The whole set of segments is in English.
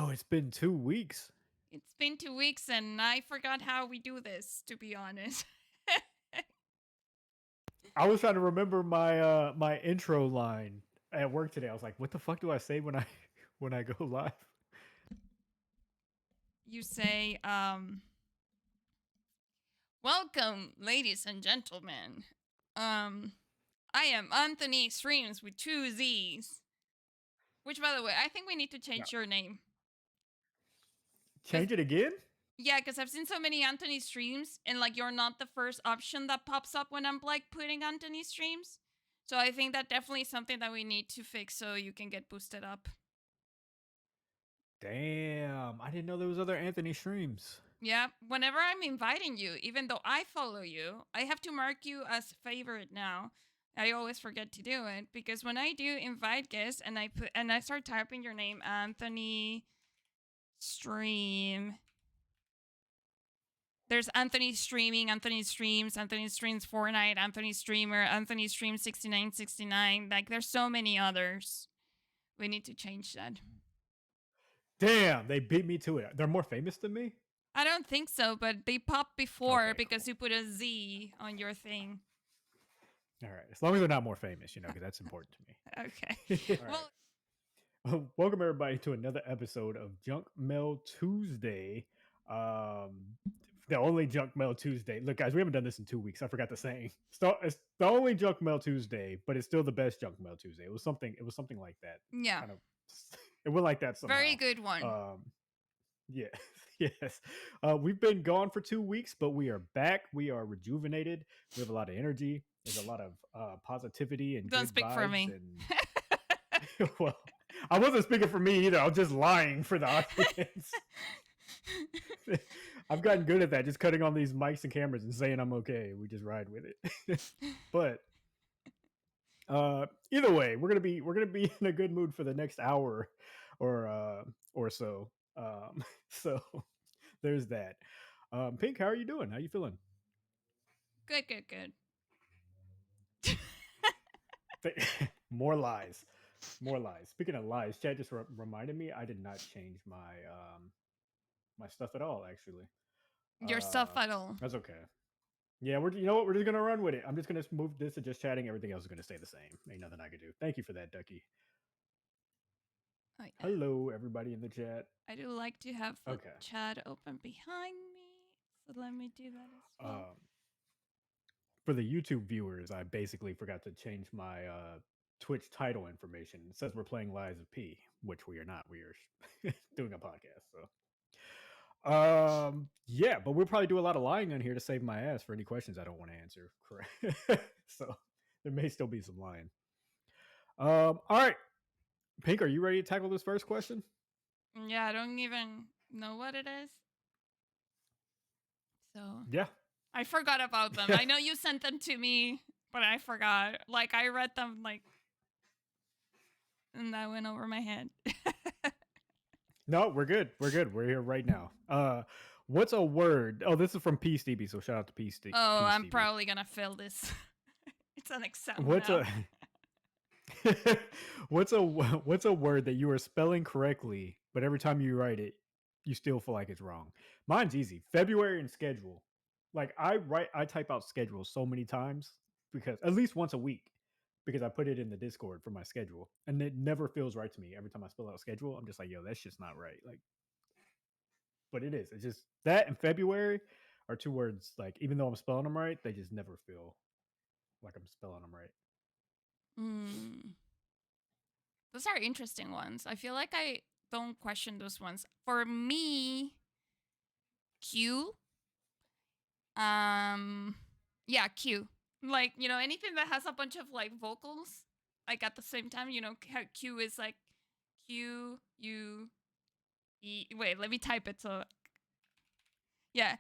Oh, it's been 2 weeks. It's been 2 weeks and I forgot how we do this, to be honest. I was trying to remember my intro line at work today. I was like, what the fuck do I say when I when I go live? You say, welcome, ladies and gentlemen. I am Anthony Streams with 2 Z's. Which, by the way, I think we need to No. change your name. Change it again? Yeah, because I've seen so many Anthony Streams, and like you're not the first option that pops up when I'm like putting Anthony Streams. So I think that definitely is something that we need to fix so you can get boosted up. Damn, I didn't know there was other Anthony streams. Yeah, whenever I'm inviting you, even though I follow you, I have to mark you as favorite now. I always forget to do it because when I do invite guests and I start typing your name, Anthony Stream. There's Anthony Streaming, Anthony Streams, Anthony Streams Fortnite, Anthony Streamer, Anthony Streams 6969. Like there's so many others. We need to change that. Damn, they beat me to it. They're more famous than me? I don't think so, but they popped before Okay, because cool. you put a Z on your thing. All right, as long as they're not more famous, because that's important to me. Okay. Well, welcome everybody to another episode of Junk Mail Tuesday. The only Junk Mail Tuesday. Look, guys, we haven't done this in 2 weeks. I forgot the saying. It's the only Junk Mail Tuesday, but it's still the best Junk Mail Tuesday. It was something like that. Yeah. Kind of, it went like that somehow. Very good one. Yeah. Yes. We've been gone for 2 weeks, but we are back. We are rejuvenated. We have a lot of energy. There's a lot of positivity and don't good speak vibes for me. And well, I wasn't speaking for me either. I was just lying for the audience. I've gotten good at that, just cutting on these mics and cameras and saying I'm okay. We just ride with it. But either way, we're gonna be in a good mood for the next hour or so. So there's that. Pink, how are you doing? How you feeling? Good. More lies. Speaking of lies, Chad just reminded me I did not change my my stuff at all. Actually, your stuff at all. That's okay. Yeah, we're just gonna run with it. I'm just gonna move this to just chatting. Everything else is gonna stay the same. Ain't nothing I can do. Thank you for that, Ducky. Oh, yeah. Hello, everybody in the chat. I do like to have the chat open behind me, so let me do that as well. For the YouTube viewers, I basically forgot to change my Twitch title information. It says we're playing Lies of P, which we are not. We are doing a podcast. So, yeah, but we'll probably do a lot of lying on here to save my ass for any questions I don't want to answer. Correct. So there may still be some lying. All right, Pink, are you ready to tackle this first question? Yeah, I don't even know what it is. So yeah, I forgot about them. I know you sent them to me, but I forgot. Like I read them and that went over my head. No, we're good. We're here right now. What's a word? Oh, this is from P Stevie, so shout out to P Stevie. Oh, I'm probably gonna fail this. It's an exam. What's a word that you are spelling correctly, but every time you write it, you still feel like it's wrong? Mine's easy. February and schedule. Like I type out schedule so many times because at least once a week because I put it in the Discord for my schedule and it never feels right to me. Every time I spell out schedule, I'm just like, yo, that's just not right. Like, but it is. It's just that and February are two words. Like, even though I'm spelling them right, they just never feel like I'm spelling them right. Those are interesting ones. I feel like I don't question those ones. For me, Q. Yeah, Q. Like, anything that has a bunch of like vocals, like at the same time, how Q is like Q U E. Wait, let me type it. So, yeah.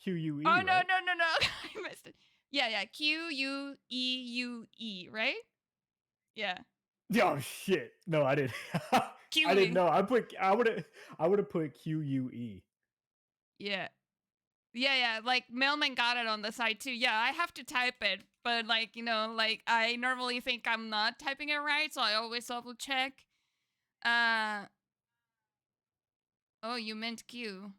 Q-U-E. Oh, right? no. I missed it. Yeah. Q-U-E-U-E, right? Yeah. Oh shit! No, I didn't. Q-E. I didn't know. I would have put Q-U-E. Yeah. Like Mailman got it on the side too. Yeah, I have to type it, but like I normally think I'm not typing it right, so I always double check. Oh, you meant Q.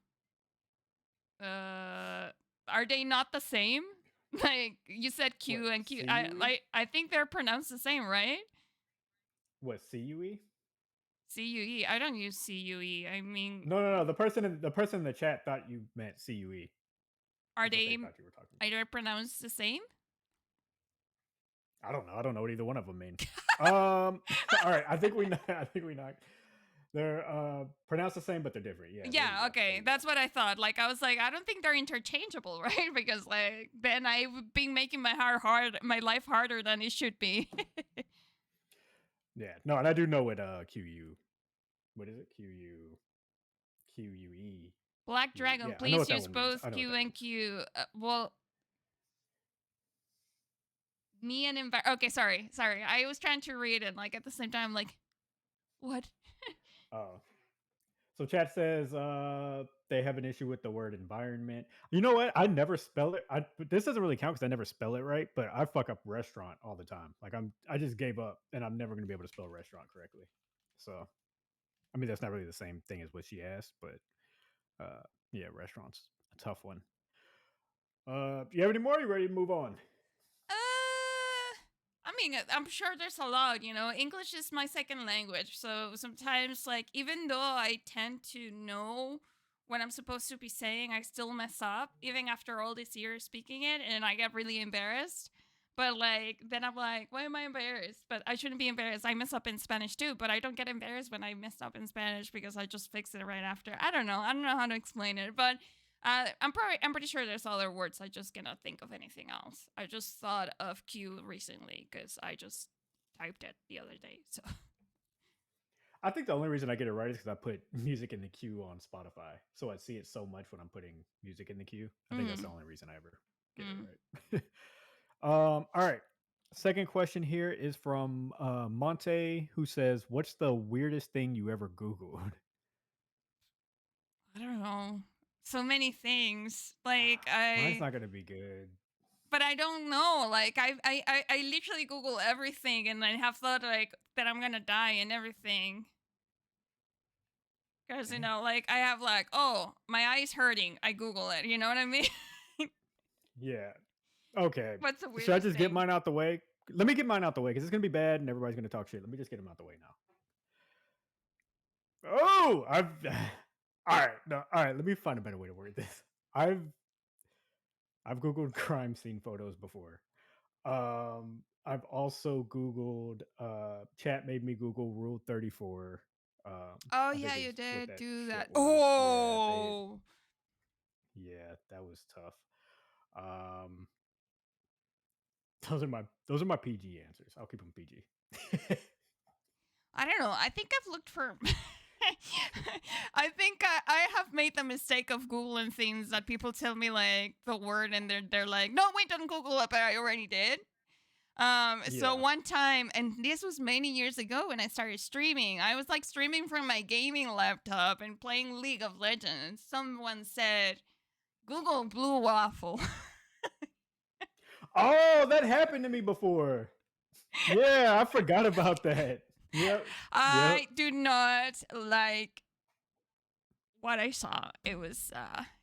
Uh, are they not the same? Like you said What, Q and Q. CUE? I think they're pronounced the same, right? What, CUE? CUE. I don't use CUE. I mean, No, no, no. The person in the chat thought you meant CUE. are That's what they they thought you were talking about. either pronounced the same? I don't know. I don't know what either one of them mean. All right. I think we know. I think we know. They're pronounced the same, but they're different. Yeah, there you Yeah, go. There okay. you go. That's what I thought. Like I was like, I don't think they're interchangeable, right? Because like then I would be making my life harder than it should be. Yeah. No, and I do know what QU. What is it? QUE. Black Dragon, Yeah, I know please what that use one means. both I know what Q that and means. Q. Well, me and okay, sorry. I was trying to read it like at the same time, like what? Oh, so chat says they have an issue with the word environment. You know what? I never spell it. But this doesn't really count because I never spell it right. But I fuck up restaurant all the time. Like I just gave up, and I'm never gonna be able to spell restaurant correctly. So I mean, that's not really the same thing as what she asked, but uh, yeah, restaurants a tough one. Do you have any more? You ready to move on? I mean, I'm sure there's a lot, you know. English is my second language. So sometimes, like, even though I tend to know what I'm supposed to be saying, I still mess up, even after all these years speaking it. And I get really embarrassed. But, like, then I'm like, why am I embarrassed? But I shouldn't be embarrassed. I mess up in Spanish too, but I don't get embarrassed when I mess up in Spanish because I just fix it right after. I don't know. I don't know how to explain it. But I'm pretty sure there's other words. I just cannot think of anything else. I just thought of Q recently because I just typed it the other day. So I think the only reason I get it right is because I put music in the queue on Spotify, so I see it so much when I'm putting music in the queue. I think that's the mm, only reason I ever get it mm. right. All right. Second question here is from Monte, who says, "What's the weirdest thing you ever Googled?" I don't know. So many things. Mine's not gonna be good. But I don't know. Like I literally Google everything, and I have thought like that I'm gonna die and everything. Because Dang. like I have like, oh, my eye's hurting. I Google it. You know what I mean? Yeah. Okay. What's the Should I weirdest just get thing? mine out the way? Let me get mine out the way because it's gonna be bad and everybody's gonna talk shit. Let me just get them out the way now. Oh, I've all right. No, all right. Let me find a better way to word this. I've I've googled crime scene photos before. I've also googled. Chat made me Google Rule 34. Oh I think yeah, is you what did that do shit that. was. Yeah, they. Oh, Yeah, that was tough. Um, those are my PG answers. I'll keep them PG. I don't know. I think I've looked for. I think I have made the mistake of googling things that people tell me like the word, and they're like, no, wait, don't Google it, but I already did. So Yeah. one time, and this was many years ago when I started streaming, I was like streaming from my gaming laptop and playing League of Legends. Someone said, Google blue waffle. Oh, that happened to me before. Yeah, I forgot about that. Yep. Yep. I do not like what I saw. It was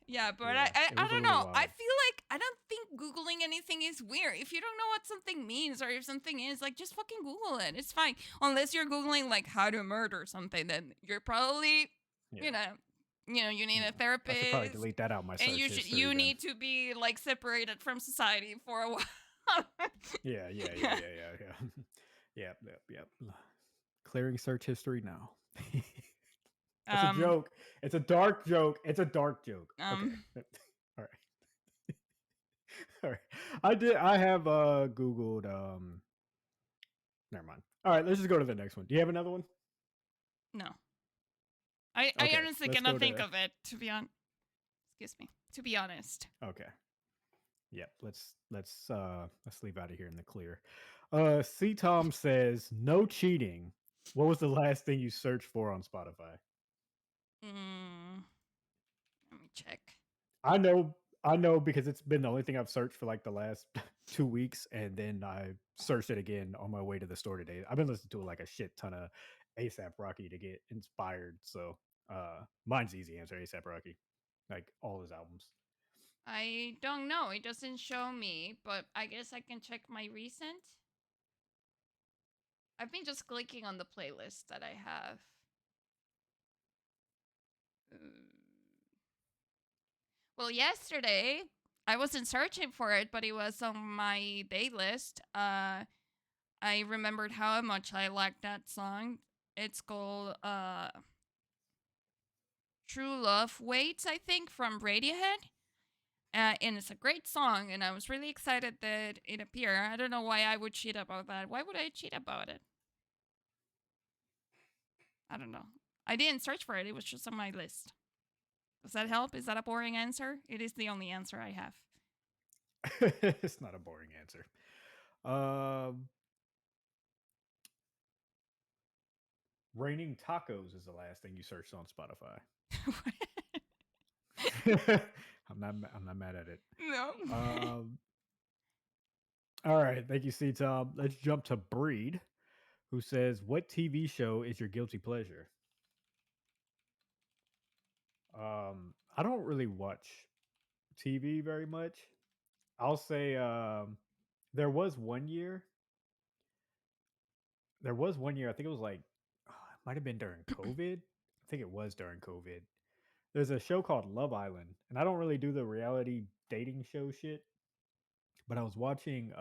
yeah, but Yeah. It I was a don't little know. I wild. feel like I don't think googling anything is weird. If you don't know what something means or if something is like just fucking google it. It's fine. Unless you're googling like how to murder something, then you're probably, you Yeah. know, you need a Yeah. I should probably therapist delete that out my and search history you then. need to be like separated from society for a while. Yeah, yeah, yeah, yeah, yeah, yeah. Yep, yep, yep. Clearing search history now. That's a um joke. It's a dark joke. It's a dark joke. Okay. um All right. All right. I have Googled never mind. All right, let's just go to the next one. Do you have another one? no. I Okay. honestly Let's cannot go think to of it to be on excuse me. To be honest. okay. Yep. Let's leave out of here in the clear. C Tom says no cheating. What was the last thing you searched for on Spotify? Mm, let me check. I know because it's been the only thing I've searched for like the last 2 weeks, and then I searched it again on my way to the store today. I've been listening to like a shit ton of ASAP Rocky to get inspired. So Mine's easy answer. ASAP Rocky, like all his albums. I don't know. It doesn't show me, but I guess I can check my recent. I've been just clicking on the playlist that I have. Uh, Well, yesterday I wasn't searching for it, but it was on my day list. I remembered how much I liked that song. It's called True Love Waits, I think, from Radiohead. And it's a great song, and I was really excited that it appeared. I don't know why I would cheat about that. Why would I cheat about it? I don't know. I didn't search for it, it was just on my list. Does that help? Is that a boring answer? It is the only answer I have. It's not a boring answer. Um, Raining tacos is the last thing you searched on Spotify. I'm not mad at it. No. Um, all right, thank you, C Tom. Let's jump to Breed, who says, "What TV show is your guilty pleasure?" I don't really watch TV very much. I'll say there was one year. There was one year. I think it was like it might have been during COVID. I think it was during COVID. There's a show called Love Island, and I don't really do the reality dating show shit, but I was watching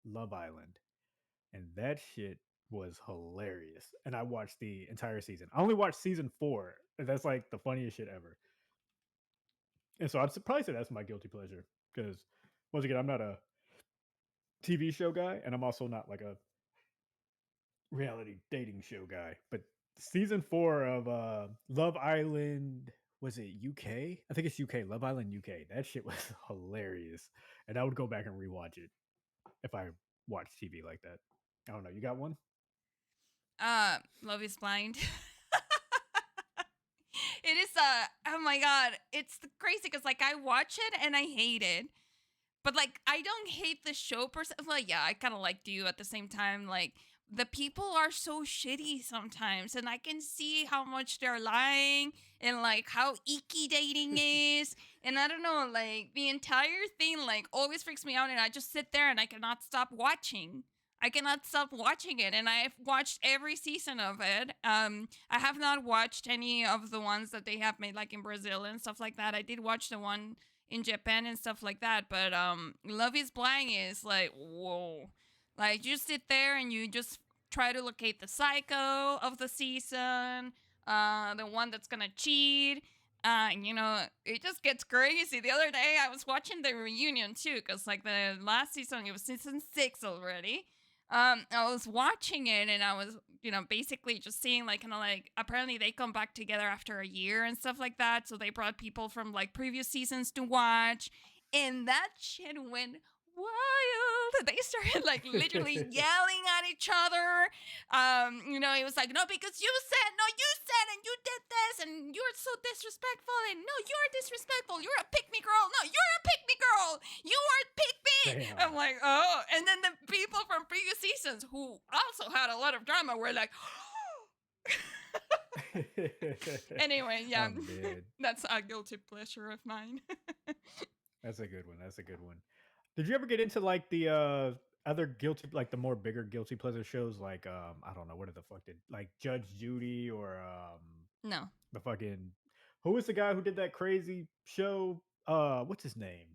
Love Island, and that shit was hilarious. And I watched the entire season. I only watched season 4, and that's like the funniest shit ever. And so I'd surprised that that's my guilty pleasure because once again, I'm not a TV show guy, and I'm also not like a reality dating show guy. But season 4 of Love Island, was it UK? I think it's UK. Love Island UK. That shit was hilarious, and I would go back and rewatch it if I watched TV like that. I don't know. You got one? Love is Blind. It is oh my god, it's crazy because like I watch it and I hate it. But like I don't hate the show per se. Like yeah, I kind of like do at the same time. Like the people are so shitty sometimes, and I can see how much they're lying and like how icky dating is. And I don't know, like the entire thing like always freaks me out, and I just sit there and I cannot stop watching. I cannot stop watching it, and I've watched every season of it. I have not watched any of the ones that they have made, like in Brazil and stuff like that. I did watch the one in Japan and stuff like that. But Love is Blind is like whoa, like you sit there and you just try to locate the psycho of the season, the one that's gonna cheat. It just gets crazy. The other day I was watching the reunion too, because like the last season, it was season 6 already. I was watching it and I was, basically just seeing like kind of like apparently they come back together after a year and stuff like that. So they brought people from like previous seasons to watch, and that shit went wild. They started like literally yelling at each other. It was like, no, because you said, no, you said, and you did this, and you're so disrespectful, and no, you're disrespectful. You're a pick me girl. No, you're a pick me girl. You are pick me. I'm Damn. like, oh. And then the people from previous seasons who also had a lot of drama were like, anyway, yeah, I'm dead. that's a guilty pleasure of mine. That's a good one. That's a good one. Did you ever get into like the other guilty, like the more bigger guilty pleasure shows, like I don't know, what the fuck did like Judge Judy or No, the fucking who was the guy who did that crazy show? What's his name?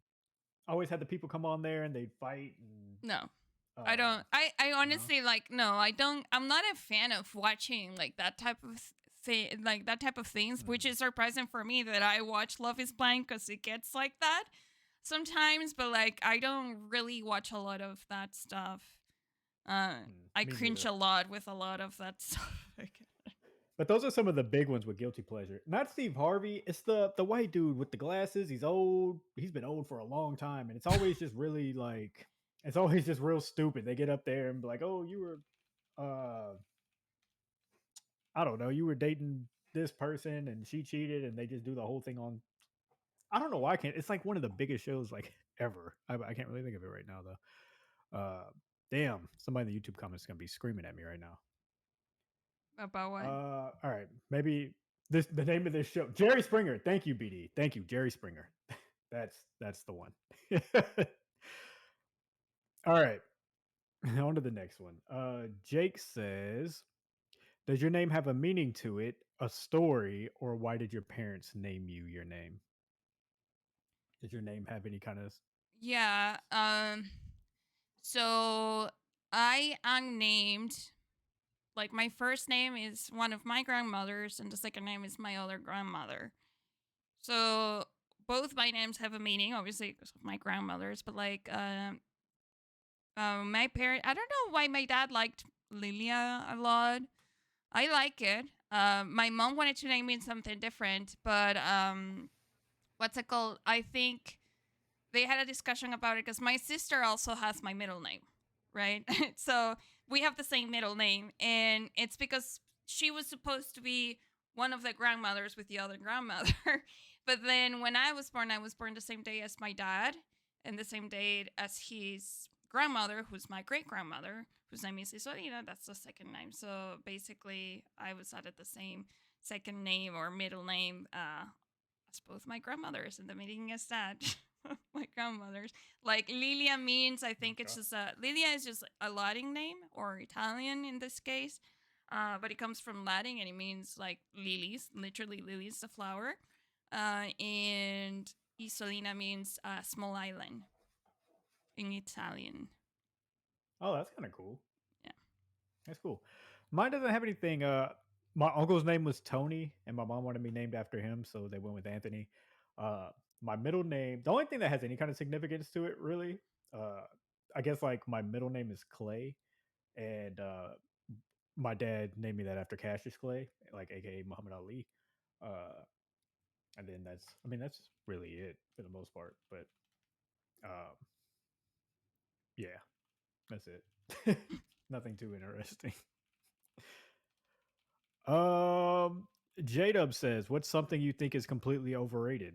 Always had the people come on there and they'd fight and no. I uh don't. I no. honestly like no. I don't. I'm not a fan of watching like that type of thing, like that type of things. Which Mm, is surprising for me that I watch Love Is Blind because it gets like that sometimes. But like I don't really watch a lot of that stuff. I me cringe neither. a lot with a lot of that stuff. But those are some of the big ones with guilty pleasure. Not Steve Harvey. It's the white dude with the glasses. He's old. He's been old for a long time, and it's always just really like it's always just real stupid. They get up there and be like, "Oh, you were, I don't know, you were dating this person and she cheated," and they just do the whole thing on. I don't know why I can't. It's like one of the biggest shows like ever. I can't really think of it right now though. Damn, somebody in the YouTube comments is gonna be screaming at me right now. About what? All right, maybe. This the name of this show. Jerry Springer. Thank you, BD. Thank you, Jerry Springer. That's the one. All right. On to the next one. Jake says, does your name have a meaning to it, a story, or why did your parents name you your name? Does your name have any kind of Yeah. So I am named, like, my first name is one of my grandmothers, and the second name is my other grandmother. So both my names have a meaning, obviously, because of my grandmothers. But like, my parent, I don't know why my dad liked Lilia a lot. I like it. My mom wanted to name me something different, but what's it called? I think they had a discussion about it because my sister also has my middle name, right? So we have the same middle name, and it's because she was supposed to be one of the grandmothers with the other grandmother. But then when I was born the same day as my dad, and the same day as his grandmother, who's my great grandmother, whose name is Isolina. That's the second name. So basically, I was added the same second name or middle name as both my grandmothers, and the meaning is that my grandmothers. Like Lilia means, I think it's okay. just Lilia is just a Latin name or Italian in this case, but it comes from Latin and it means like lilies, literally lilies, the flower. And Isolina means small island in Italian. Oh, that's kind of cool. Yeah. That's cool. Mine doesn't have anything. My uncle's name was Tony, and my mom wanted me named after him, so they went with Anthony. Uh, my middle name, the only thing that has any kind of significance to it, really, uh, I guess like my middle name is Clay, and my dad named me that after Cassius Clay, like AKA Muhammad Ali. Uh, and then I mean, that's really it for the most part. But um, yeah, that's it. Nothing too interesting. Um, J Dub says, "What's something you think is completely overrated?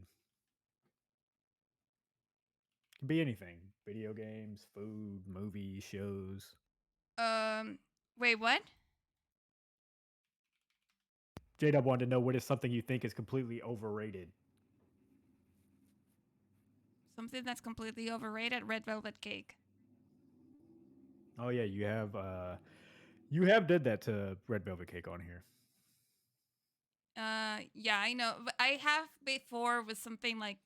Can be anything: video games, food, movies, shows." Um. Wait, what? J Dub wanted to know what is something you think is completely overrated. Something that's completely overrated? Red velvet cake. Oh yeah, you have did that to Red Velvet Cake on here. Yeah, I know. But I have before with something like,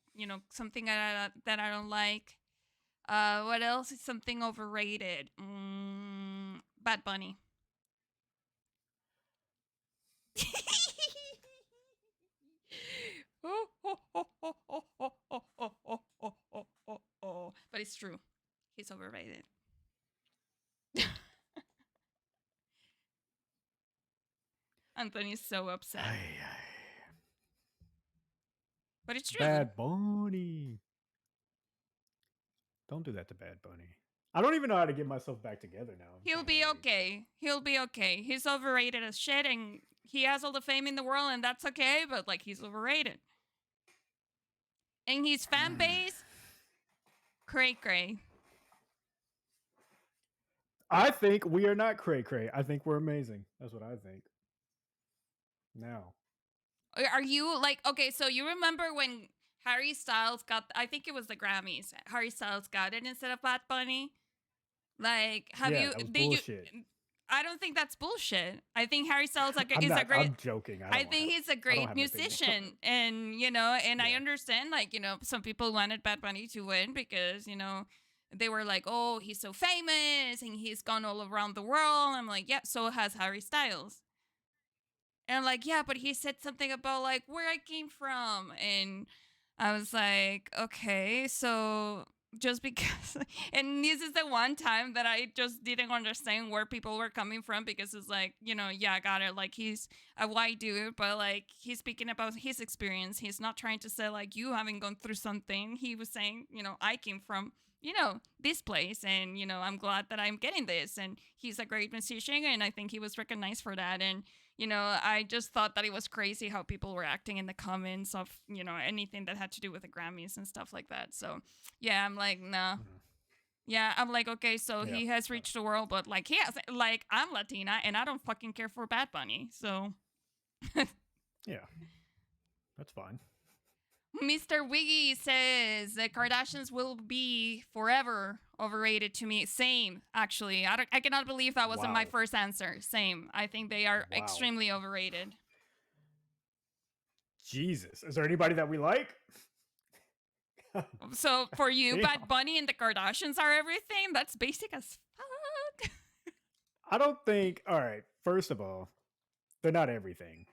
something that I don't like. What else is something overrated? Bad Bunny. But it's true. He's overrated. Anthony's so upset. Ay, ay. But it's true. Bad Bunny. Don't do that to Bad Bunny. I don't even know how to get myself back together now. I'm He'll kind of be like, okay. He'll be okay. He's overrated as shit, and he has all the fame in the world, and that's okay, but like, he's overrated. And his fan base, cray cray. I think we are not cray cray. I think we're amazing. That's what I think. Now, Are you like, okay, so you remember when Harry Styles got, I think it was the Grammys, Harry Styles got it instead of Bad Bunny? Like, yeah, that was did you, bullshit. I don't think that's bullshit. I think Harry Styles I'm is a not. great, I'm joking. I think he's a I don't great have an opinion. musician. And, and I Yeah. understand, like, some people wanted Bad Bunny to win because, they were like, oh, he's so famous and he's gone all around the world. I'm like, yeah, so has Harry Styles. And I'm like, yeah, but he said something about like where I came from. And I was like, okay, so just because, and this is the one time that I just didn't understand where people were coming from because it's like, yeah, I got it. Like, he's a white dude, but like, he's speaking about his experience. He's not trying to say like you haven't gone through something. He was saying, I came from, this place, and, I'm glad that I'm getting this. And he's a great musician, and I think he was recognized for that. And, I just thought that it was crazy how people were acting in the comments of, anything that had to do with the Grammys and stuff like that. So, yeah, I'm like, nah. Mhm. Yeah, I'm like, okay, so Yeah. he has reached the world, but like, he has, like, I'm Latina and I don't fucking care for Bad Bunny. So, Yeah, that's fine. Mr. Wiggy says the Kardashians will be forever overrated to me. Same, actually. I cannot believe that wasn't my Wow. first answer. Same. I think they are Wow. extremely overrated. Jesus. Is there anybody that we like? So for you, Damn. Bad Bunny and the Kardashians are everything? That's basic as fuck. I don't think, all right, first of all, they're not everything.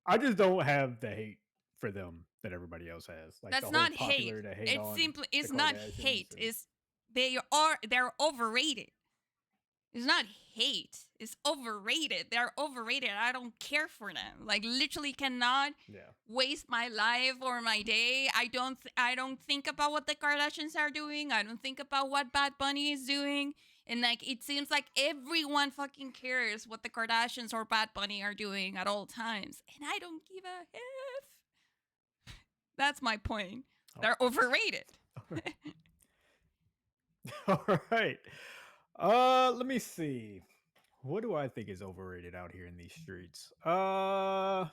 I just don't have the hate for them that everybody else has. Like the That's whole not hate. popular to hate It's on simply the it's not Kardashians hate. and It's they're overrated. It's not hate. It's overrated. They're overrated. I don't care for them. Like literally cannot yeah. waste my life or my day. I don't think about what the Kardashians are doing. I don't think about what Bad Bunny is doing. And like it seems like everyone fucking cares what the Kardashians or Bad Bunny are doing at all times. And I don't give a F. That's my point. Oh. They're overrated. All right. Let me see. What do I think is overrated out here in these streets? Damn.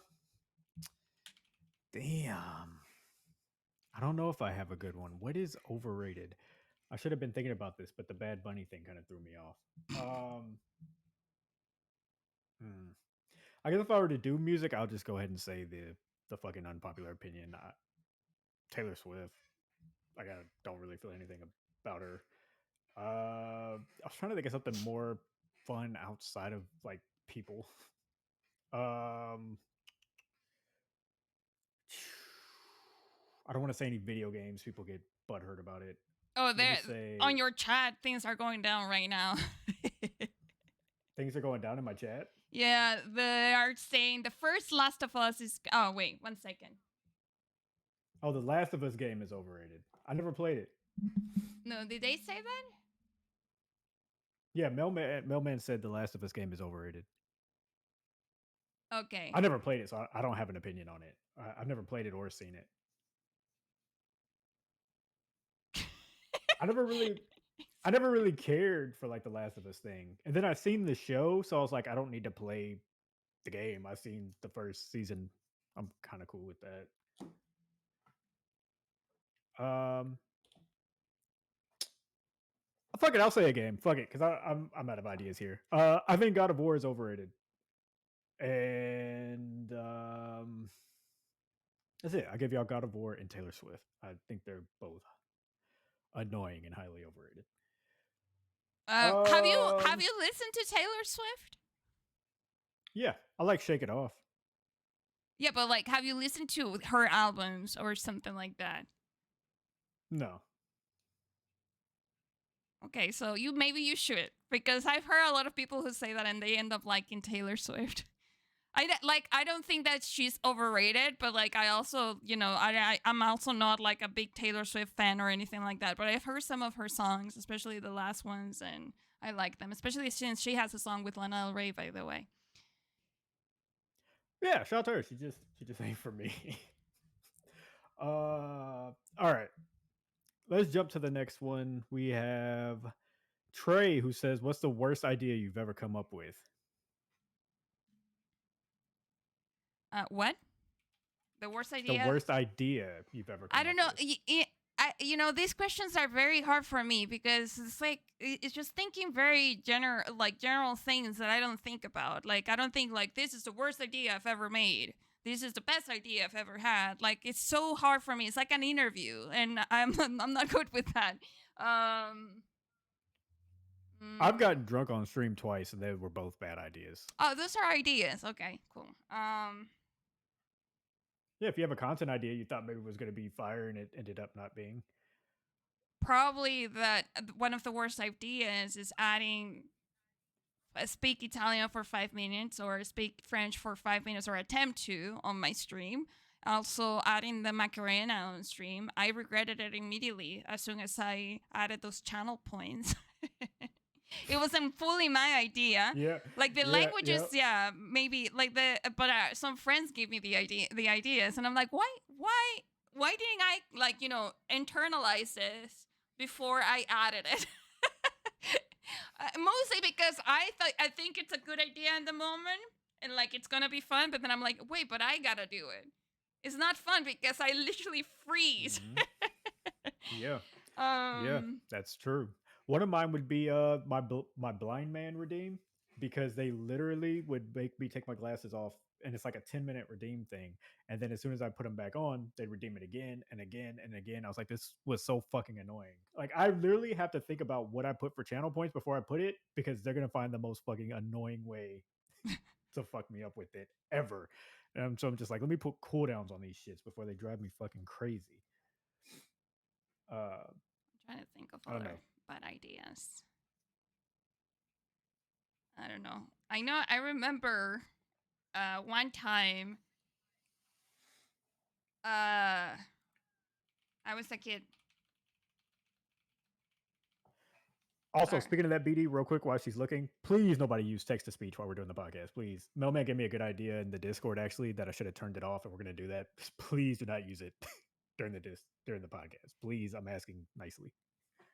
I don't know if I have a good one. What is overrated? I should have been thinking about this, but the Bad Bunny thing kind of threw me off. Hmm. I guess if I were to do music, I'll just go ahead and say the fucking unpopular opinion. Taylor Swift. Like I don't really feel anything about her. I was trying to think of something more fun outside of like people. Um, I don't want to say any video games. People get butthurt about it. Oh, Let me they're on say your chat. Things are going down right now. things are going down in my chat. Yeah, they are saying the first Last of Us is. Oh wait, 1 second. Oh, the Last of Us game is overrated. I never played it. No, did they say that? Yeah, Mailman said the Last of Us game is overrated. Okay. I never played it, so I don't have an opinion on it. I've never played it or seen it. I never really I never really cared for like the Last of Us thing. And then I seen the show, so I was like, I don't need to play the game. I seen the first season. I'm kind of cool with that. Um, fuck it, I'll say a game. Fuck it, because I'm out of ideas here. I think God of War is overrated, and that's it. I give y'all God of War and Taylor Swift. I think they're both annoying and highly overrated. Have Um, you listened to Taylor Swift? yeah, I like Shake It Off. Yeah, but like, have you listened to her albums or something like that? No, Okay, so maybe you should, because I've heard a lot of people who say that and they end up liking Taylor Swift. I don't think that she's overrated, but like I also, I'm also not like a big Taylor Swift fan or anything like that. But I've heard some of her songs, especially the last ones, and I like them. Especially since she has a song with Lana Del Rey, by the way. yeah, shout out to her. She just ain't for me. All right. Let's jump to the next one. We have Trey who says, "What's the worst idea you've ever come up with?" What? The worst The idea? worst idea you've ever I come don't up know. with. These questions are very hard for me because it's like it's just thinking very general things that I don't think about. Like I don't think like this is the worst idea I've ever made. This is the best idea I've ever had. Like it's so hard for me. It's like an interview, and I'm not good with that. Um, I've mm, gotten drunk on stream twice, and they were both bad ideas. oh, those are ideas. Okay, cool. Yeah, if you have a content idea you thought maybe was going to be fire and it ended up not being. Probably that one of the worst ideas is adding speak Italian for 5 minutes or speak French for 5 minutes or attempt to on my stream. Also, adding the Macarena on stream, I regretted it immediately as soon as I added those channel points. It wasn't fully my idea. Yeah, Like the yeah, languages, yeah. yeah, maybe like but some friends gave me the ideas, and I'm like, why didn't I internalize this before I added it? Mostly because I think it's a good idea in the moment, and like it's gonna be fun, but then I'm like, wait, but I gotta do it. It's not fun because I literally freeze. Mhm. Yeah. Yeah, um that's true. One of mine would be my blind man redeem because they literally would make me take my glasses off and it's like a 10-minute redeem thing. And then as soon as I put them back on, they redeem it again and again and again. I was like, this was so fucking annoying. Like I literally have to think about what I put for channel points before I put it because they're gonna find the most fucking annoying way to fuck me up with it ever. So I'm just like, let me put cooldowns on these shits before they drive me fucking crazy. Uh, trying to think of I don't other know. bad ideas. I don't know. I remember one time uh I was a kid. Also, Sorry. speaking of that, BD, real quick while she's looking, please nobody use text to speech while we're doing the podcast. Please. Mailman gave me a good idea in the Discord actually that I should have turned it off and we're gonna do that. Please do not use it during the podcast. Please, I'm asking nicely.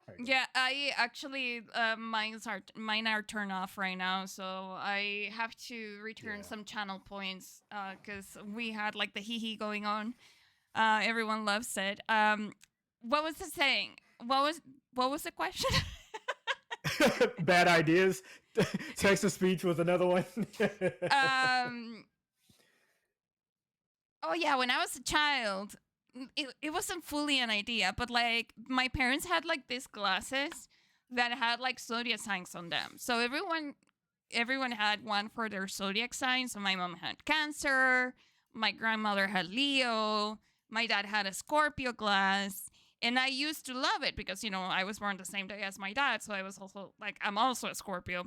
All right, go ahead. Yeah, I actually mine are turned off right now, so I have to return Yeah. some channel points because we had like the hee hee going on. Everyone loves it. What was the saying? What was the question? Bad ideas. Text to speech was another one. um. Oh yeah, when I was a child, it wasn't fully an idea, but like my parents had like these glasses that had like zodiac signs on them. So everyone had one for their zodiac sign. So my mom had Cancer, my grandmother had Leo, my dad had a Scorpio glass. And I used to love it because, I was born the same day as my dad. So I was also like, I'm also a Scorpio.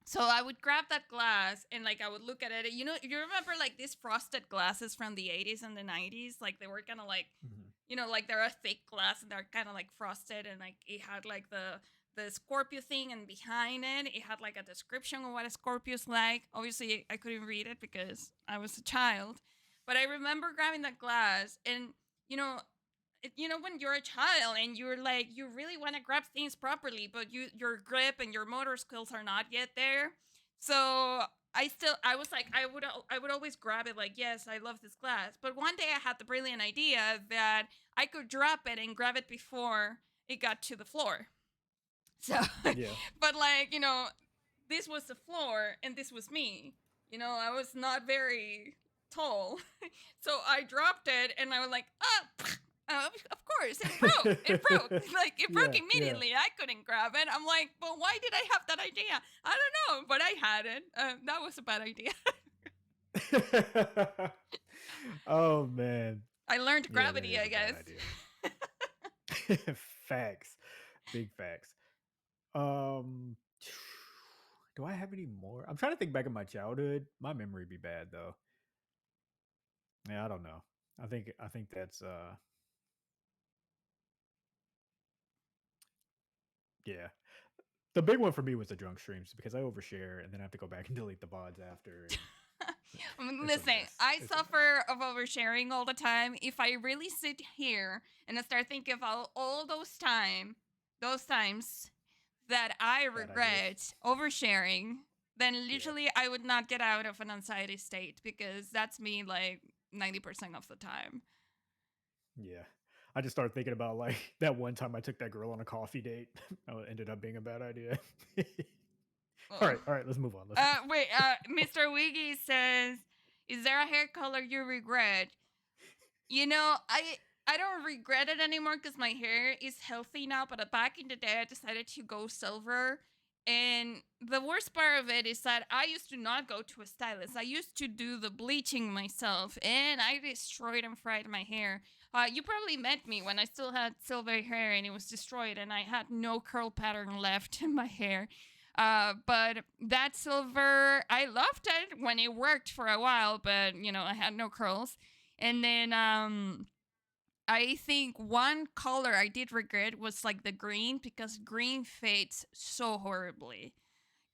So I would grab that glass and like I would look at it. You remember like these frosted glasses from the 80s and the 90s? Like they were kind of like, Mhm. like they're a thick glass and they're kind of like frosted and like it had like the Scorpio thing, and behind it had like a description of what a Scorpio's like. Obviously I couldn't read it because I was a child, but I remember grabbing that glass and you know when you're a child and you're like you really want to grab things properly, but your grip and your motor skills are not yet there. So I was like I would always grab it like, yes, I love this glass. But one day I had the brilliant idea that I could drop it and grab it before it got to the floor. So Yeah. but like, this was the floor and this was me. I was not very tall. So I dropped it and I was like, of course, it broke. It broke. Like, it broke Yeah. Yeah. immediately. I couldn't grab it. I'm like, but why did I have that idea? I don't know, but I had it. That was a bad idea. Oh man. I learned Yeah, that gravity, is I a bad guess. idea. Facts. Big facts. Um, do I have any more? I'm trying to think back in my childhood. My memory be bad though. Yeah, I don't know. I think that's yeah. The big one for me was the drunk streams because I overshare and then I have to go back and delete the VODs after and it's a Listen, mess. I It's a mess. suffer of oversharing all the time. If I really sit here and I start thinking about all those times that I Bad ideas. regret oversharing, then Yeah. literally I would not get out of an anxiety state because that's me like 90% of the time. Yeah. I just started thinking about like that one time I took that girl on a coffee date. Oh, it ended up being a bad idea. Ugh. All right, let's move on. Let's move Wait, Mr. Wiggy says, is there a hair color you regret? I don't regret it anymore because my hair is healthy now. But back in the day, I decided to go silver. And the worst part of it is that I used to not go to a stylist. I used to do the bleaching myself, and I destroyed and fried my hair. You probably met me when I still had silver hair and it was destroyed, and I had no curl pattern left in my hair. But that silver, I loved it when it worked for a while, but I had no curls. And then I think one color I did regret was like the green because green fades so horribly.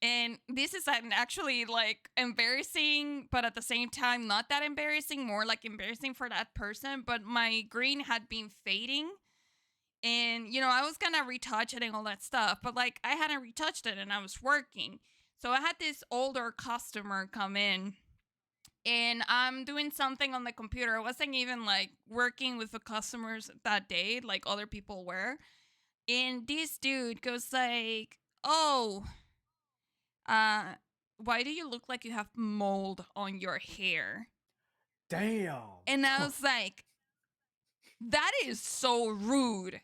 And this is actually like embarrassing, but at the same time, not that embarrassing, more like embarrassing for that person. But my green had been fading. And, I was gonna retouch it and all that stuff, but like I hadn't retouched it and I was working. So I had this older customer come in and I'm doing something on the computer. I wasn't even like working with the customers that day, like other people were. And this dude goes like, "Oh, uh, why do you look like you have mold on your hair?" Damn. And I was like, "That is so rude."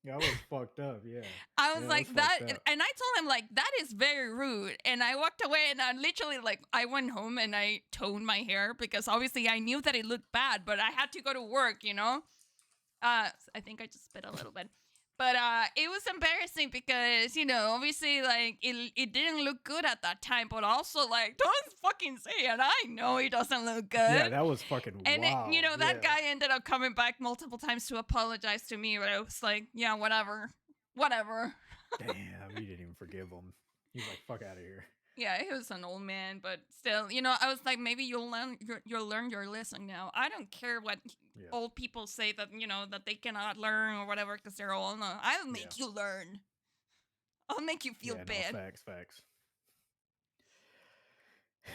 That was fucked up. Yeah. I was Yeah, like that's that, fucked up. and I told him like that is very rude, and I walked away, and I literally like I went home and I toned my hair because obviously I knew that it looked bad, but I had to go to work, you know. I think I just spit a little bit, but it was embarrassing because obviously like it didn't look good at that time, but also like don't fucking say it. I know it doesn't look Yeah, good, that was fucking and wild. that Yeah. guy ended up coming back multiple times to apologize to me, but I was like, yeah, whatever, whatever. Damn, you didn't even forgive him. He's like, fuck out of here. Yeah, he was an old man, but still, I was like, maybe you'll learn your lesson now. I don't care what Yeah. old people say that that they cannot learn or whatever because they're old. No, I'll Yeah. make you learn. I'll make you feel Yeah, no, bad. facts, facts.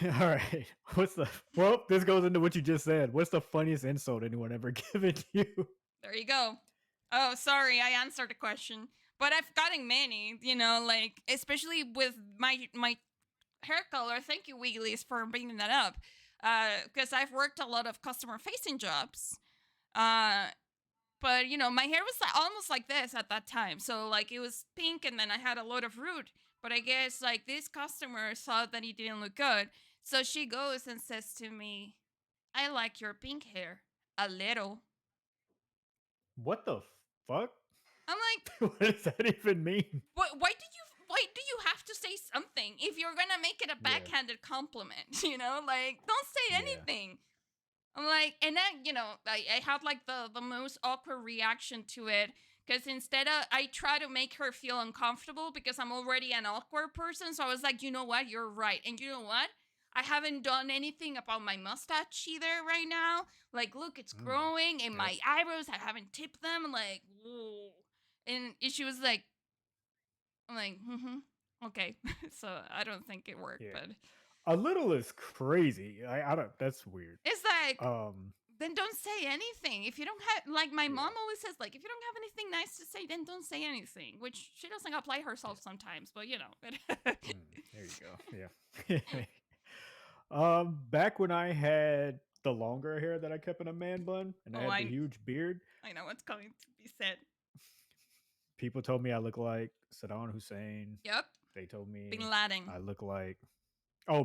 All right. What's the well, this goes into what you just said. What's the funniest insult anyone ever given you? There you go. Oh, sorry, I answered the question, but I've gotten many. Like especially with my hair color. Thank you, Wheelies, for bringing that up. Because I've worked a lot of customer facing jobs. Uh, but my hair was almost like this at that time, so like it was pink and then I had a lot of root, but I guess like this customer thought that it didn't look good, so she goes and says to me, "I like your pink hair a little." What the fuck? I'm like, What does that even mean? why do you have to say something if you're gonna make it a Yeah. backhanded compliment? Like don't say Yeah. anything. I'm like, and then I had like the most awkward reaction to it because instead of I try to make her feel uncomfortable because I'm already an awkward person. So I was like, you know what, you're right, and you know what, I haven't done anything about my mustache either right now. Like, look, it's Mm, growing, and my that's eyebrows I haven't tipped them. Like, whoa, and she was like, I'm like, okay. So I don't think it worked, yeah. but A little is crazy. I don't that's weird. it's like Um, then don't say anything. If you don't have, like my yeah. mom always says, like if you don't have anything nice to say, then don't say anything. Which she doesn't apply Yeah. herself sometimes, but There you go. Yeah. Back when I had the longer hair that I kept in a man bun and I oh, had the huge beard, I know what's coming to be said. people told me I look like Saddam Hussein. Yep, They told Bin me Laden. I look like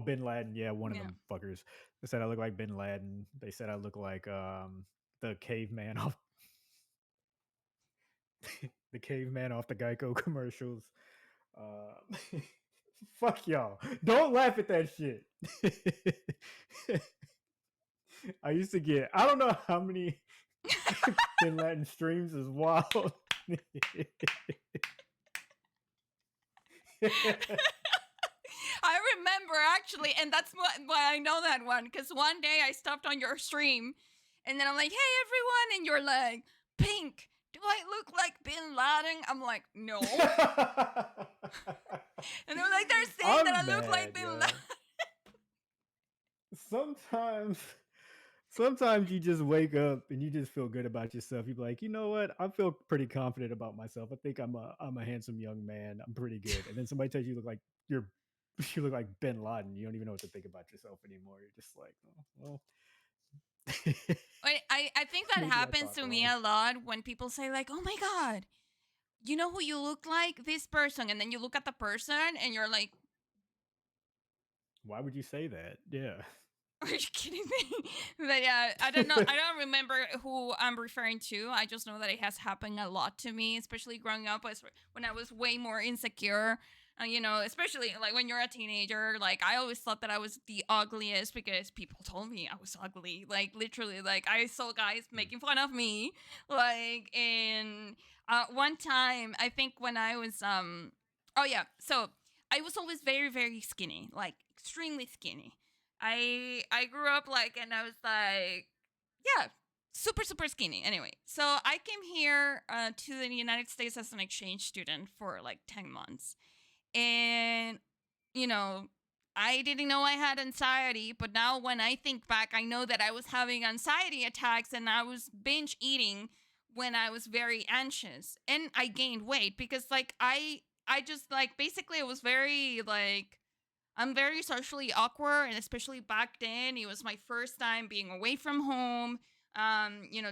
Bin Laden. Yeah, one of Yeah. them fuckers. They said I look like Bin Laden. They said I look like the caveman off the caveman off the Geico commercials. Uh, fuck y'all. Don't laugh at that shit. I used to get I don't know how many Bin Laden streams is wild. I remember actually, and that's why I know that one. Because one day I stopped on your stream, and then I'm like, "Hey everyone," and you're like, "Pink, do I look like Bin Laden?" I'm like, "No," and they're like, "They're saying that I'm I look like mad, Bin Laden." yo. Sometimes sometimes you just wake up and you just feel good about yourself. You're like, you know what? I feel pretty confident about myself. I think I'm a handsome young man. I'm pretty good. And then somebody tells you look like you're you look like Bin Laden. You don't even know what to think about yourself anymore. You're just like, oh, well, I think that maybe I happens thought to me wrong. a lot when people say like, "Oh my god, you know who you look like? This person," and then you look at the person and you're like, Why would you say that? Yeah. "Are you kidding me?" But yeah, I don't know. I don't remember who I'm referring to. I just know that it has happened a lot to me, especially growing up when I was way more insecure. Especially like when you're a teenager. Like I always thought that I was the ugliest because people told me I was ugly. Like literally, like I saw guys Mm. making fun of me. Like in one time, I think when I was oh yeah, so I was always very very skinny, like extremely skinny. I grew up like, and I was like, yeah, super super skinny. Anyway, so I came here to the United States as an exchange student for like 10 months, and you know, I didn't know I had anxiety, but now when I think back, I know that I was having anxiety attacks and I was binge eating when I was very anxious. And I gained weight because like I just like basically it was very like I'm very socially awkward, and especially back then, it was my first time being away from home,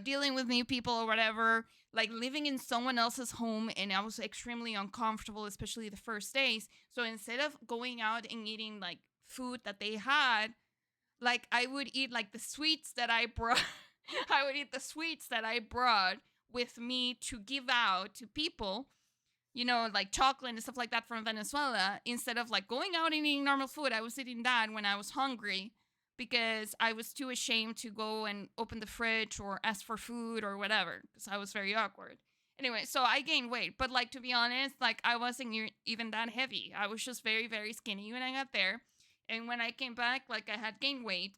dealing with new people or whatever, like living in someone else's home, and I was extremely uncomfortable, especially the first days. So instead of going out and eating like food that they had, like I would eat like the sweets that I brought. I would eat the sweets that I brought with me to give out to people, like chocolate and stuff like that from Venezuela, instead of like going out and eating normal food. I was eating that when I was hungry because I was too ashamed to go and open the fridge or ask for food or whatever because I was very awkward. Anyway, so I gained weight, but like to be honest, like I wasn't even that heavy. I was just very, very skinny when I got there. And when I came back, like I had gained weight.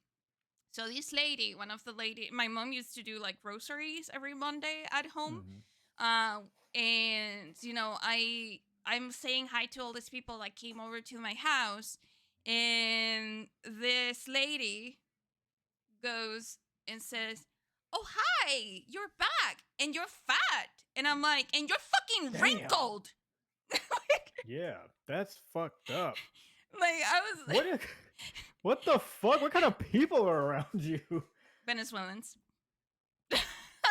So this lady, one of the lady, my mom used to do like groceries every Monday at home, Hmm. uh, and I'm saying hi to all these people that came over to my house, and this lady goes and says, "Oh hi, you're back, and you're fat," and I'm like, "And you're fucking Damn. wrinkled." like, Yeah, that's fucked up. I was What? What the fuck? What kind of people are around you? Venezuelans.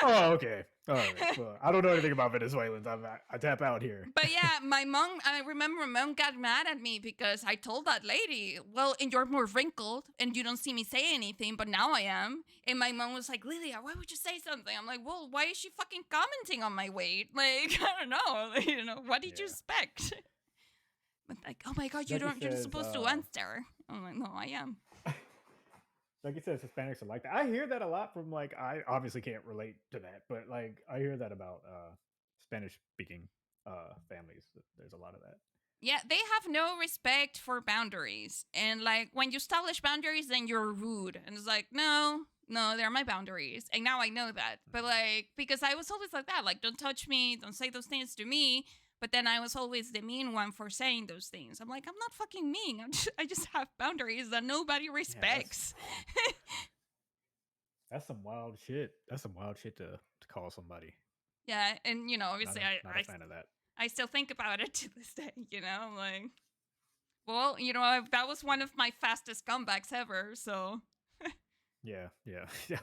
Oh, okay. All right. Well, I don't know anything about Venezuelans. I tap out here. But yeah, my mom, I remember my mom got mad at me because I told that lady, well, and you're more wrinkled and you don't see me say anything, but now I am. And my mom was like, Lilia, why would you say something? I'm like, well, why is she fucking commenting on my weight? Like, I don't know. Like, what did you Yeah. expect? But like, oh my God, Becky you're says, supposed to answer. I'm like, no, I am. Becky says Hispanics are like that. I hear that a lot from like I obviously can't relate to that, but like I hear that about Spanish speaking families. There's a lot of that. Yeah, they have no respect for boundaries. And like when you establish boundaries, then you're rude. And it's like, no, no, they're my boundaries. And now I know that. But Mhm. like, because I was always like that, like, don't touch me, don't say those things to me. But then I was always the mean one for saying those things. I'm like, I'm not fucking mean. I just have boundaries that nobody Yeah, respects. that's some wild shit. That's some wild shit to call somebody. Yeah. And, obviously Not a fan of that. I still think about it to this day, I'm like, well, that was one of my fastest comebacks ever. So, Yeah, yeah, yeah.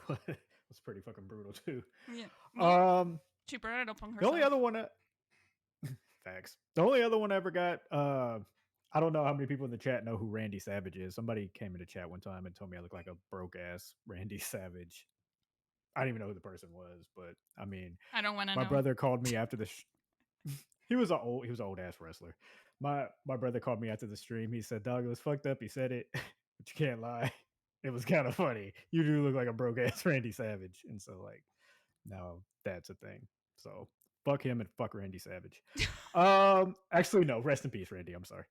It's pretty fucking brutal too. yeah. Well, Um, she brought it upon the only herself. other one, facts. The only other one I ever got, I don't know how many people in the chat know who Randy Savage is. Somebody came in the chat one time and told me I look like a broke ass Randy Savage. I didn't even know who the person was, but I mean, I don't want to my know. brother called me after the. He was an old ass wrestler. My brother called me after the stream. He said, "Dog, it was fucked up." He said it, but you can't lie. It was kind of funny. You do look like a broke ass Randy Savage, and so like now that's a thing. So fuck him and fuck Randy Savage. Actually, no. Rest in peace, Randy. I'm sorry.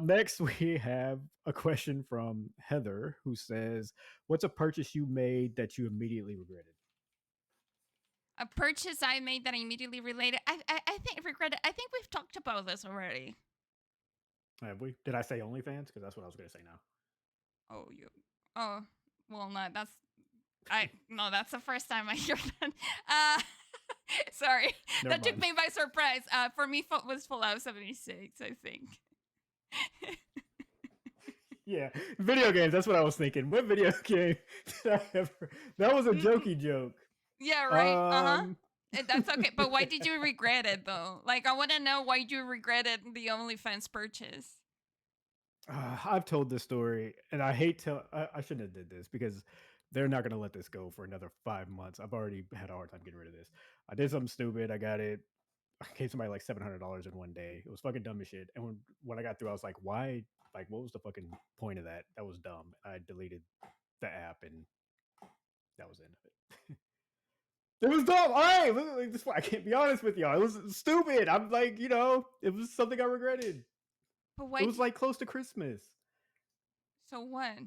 Next, we have a question from Heather who says, "What's a purchase you made that you immediately regretted?" A purchase I made that I immediately related. I think regret it. I think we've talked about this already. Have we? Did I say OnlyFans? Because that's what I was going to say now. Oh, you. Oh, well, no. That's the first time I hear that. Uh, sorry, Never that took mind. me by surprise. For me, was Fallout 76. I think. Yeah, video games. That's what I was thinking. What video game did I ever? That was a Mm-mm. jokey joke. Yeah. Right. Uh huh. Um, That's okay. But why did you regret it though? Like, I want to know why you regretted the OnlyFans purchase. I've told this story, and I hate to. I shouldn't have did this because they're not going to let this go for another 5 months. I've already had a hard time getting rid of this. I did something stupid. I got it. I gave somebody like $700 in one day. It was fucking dumb as shit. And when I got through, I was like, why? Like, what was the fucking point of that? That was dumb. I deleted the app, and that was the end of it. It was dumb. All right, like, I can't be honest with y'all. It was stupid. I'm like, it was something I regretted. But It why? was like close to Christmas. So what?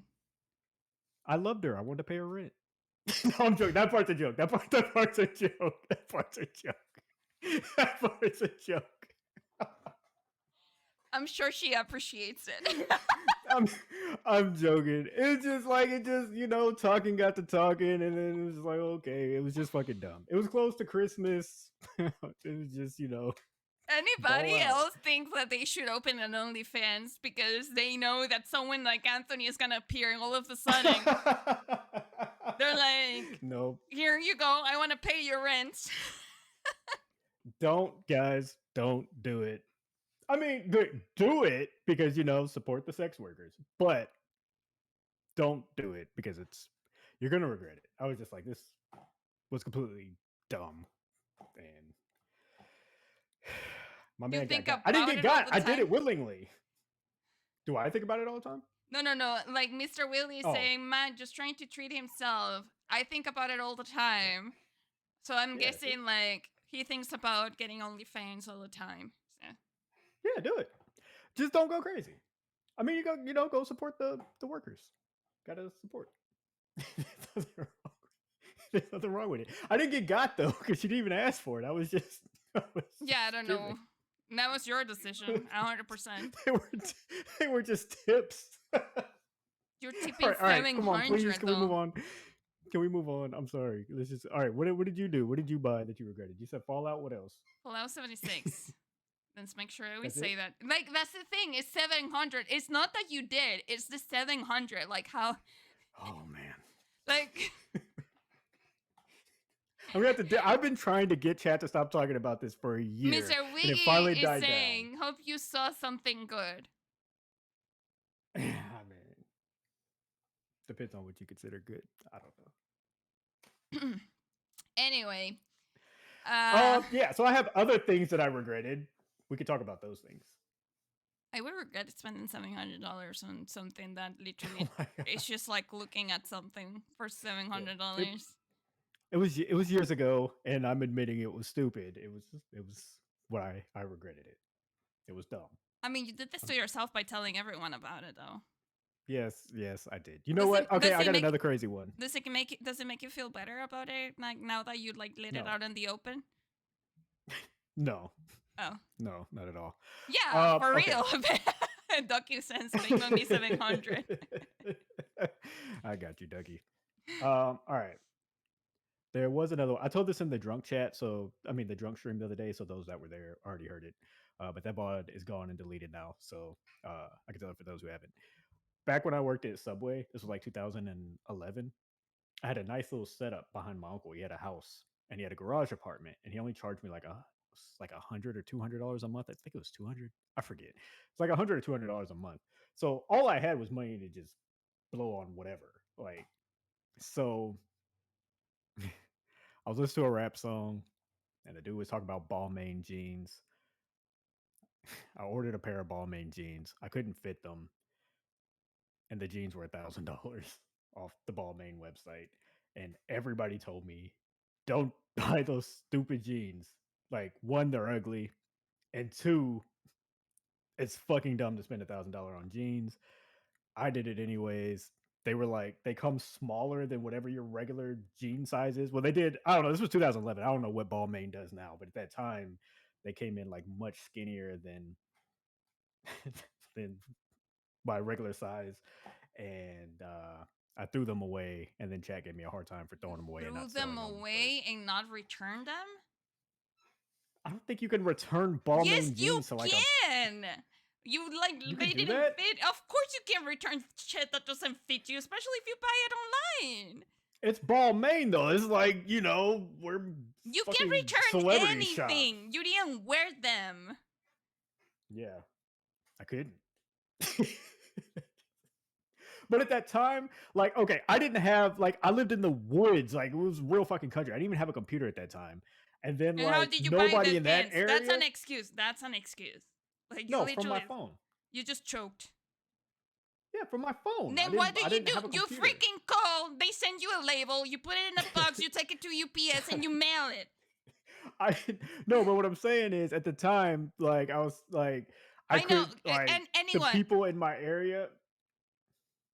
I loved her. I wanted to pay her rent. No, I'm joking. That part's a joke. That part's a joke. That part's a joke. That part's a joke. I'm sure she appreciates it. I'm I'm joking. It's just like it just talking got to talking, and then it was like okay, it was just fucking dumb. It was close to Christmas. It was just ball Anybody out. else thinks that they should open an OnlyFans because they know that someone like Anthony is gonna appear and all of a sudden they're like, Nope. here you go, I wanna pay your rent. Don't guys, don't do it. I mean, do it because support the sex workers, but don't do it because you're gonna regret it. I was just like, this was completely dumb, and my You man got think got. I didn't about get it all got. the I did time? it willingly. Do I think about it all the time? No. Like Mr. Willie is Oh, saying, man, just trying to treat himself. I think about it all the yeah, time. So I'm yeah. See, guessing like he thinks about getting OnlyFans all the time. So. yeah, do it. Just don't go crazy. I mean, go support the workers. Gotta support. There's nothing wrong. There's nothing wrong with it. I didn't get got though because you didn't even ask for it. I was Yeah, just I don't giving. know. That was your decision, 100%. they were they were just tips. You're tipping All right. Come on, please. 700 Can we move though. on? Can we move on? I'm sorry. Let's just. All right. What did you do? What did you buy that you regretted? You said Fallout. What else? Fallout 76. Let's make sure we That's say it. that. Like, that's the thing. It's 700. It's not that you did. It's the 700. Like, how. Oh man. Like, I'm gonna have to. I've been trying to get chat to stop talking about this for a year, Mr. and it Wiggy finally is died down. saying, hope you saw something good. I mean, depends on what you consider good. I don't know. Anyway. Uh, Yeah. So I have other things that I regretted. We could talk about those things. I would regret spending $700 on something that Oh literally my it's god. just like looking at something for Yeah. It, $700. it was years ago, and I'm admitting it was stupid. It was what I regretted it. It was dumb. I mean, you did this to yourself by telling everyone about it, though. Yes, I did. You know what? Okay, Does I it got make another crazy one. does it make you feel better about it? Like now that you like let it No, out in the open? no, Oh, no, not at all. yeah, for Okay. real. DocuSense paying me 700. I got you, Dougie. All right. There was another one. I told this in the drunk chat, so I mean the drunk stream the other day, so those that were there already heard it. But that bod is gone and deleted now, so I can tell it for those who haven't. Back when I worked at Subway, this was like 2011. I had a nice little setup behind my uncle. He had a house and he had a garage apartment, and he only charged me like $100 or $200 a month. I think it was 200. I forget. It's like $100 or $200 a month. So all I had was money to just blow on whatever. Like so, I was listening to a rap song, and the dude was talking about Balmain jeans. I ordered a pair of Balmain jeans. I couldn't fit them, and the jeans were $1,000 off the Balmain website. And everybody told me, don't buy those stupid jeans. Like, one, they're ugly, and two, it's fucking dumb to spend $1,000 on jeans. I did it anyways. They were like, they come smaller than whatever your regular jean size is. Well, they did. I don't know. This was 2011. I don't know what Balmain does now, but at that time, they came in like much skinnier than than my regular size, and I threw them away. And then chat gave me a hard time for You throwing them away and threw not them selling them. But away and not returned them? I don't think you can return Yes, Balmain you jeans to like a. can. You like You can they do didn't that. fit. Of course you can return shit that doesn't fit you, especially if you buy it online. It's Balmain though. It's like we're You can fucking return celebrity shop. anything. You didn't wear them. Yeah, I couldn't. But at that time, like, okay, I didn't have like I lived in the woods, like it was real fucking country. I didn't even have a computer at that time. And then And how like did you buy nobody the in that pants? That's an area. excuse. That's an excuse. Like you No, from my literally phone. you just choked. Yeah, from my phone. Then what do I you didn't do? have a You computer. freaking call. They send you a label. You put it in a box. You take it to UPS and you mail it. I no, but what I'm saying is at the time, like I was like I I know. could like And the anyone, people in my area.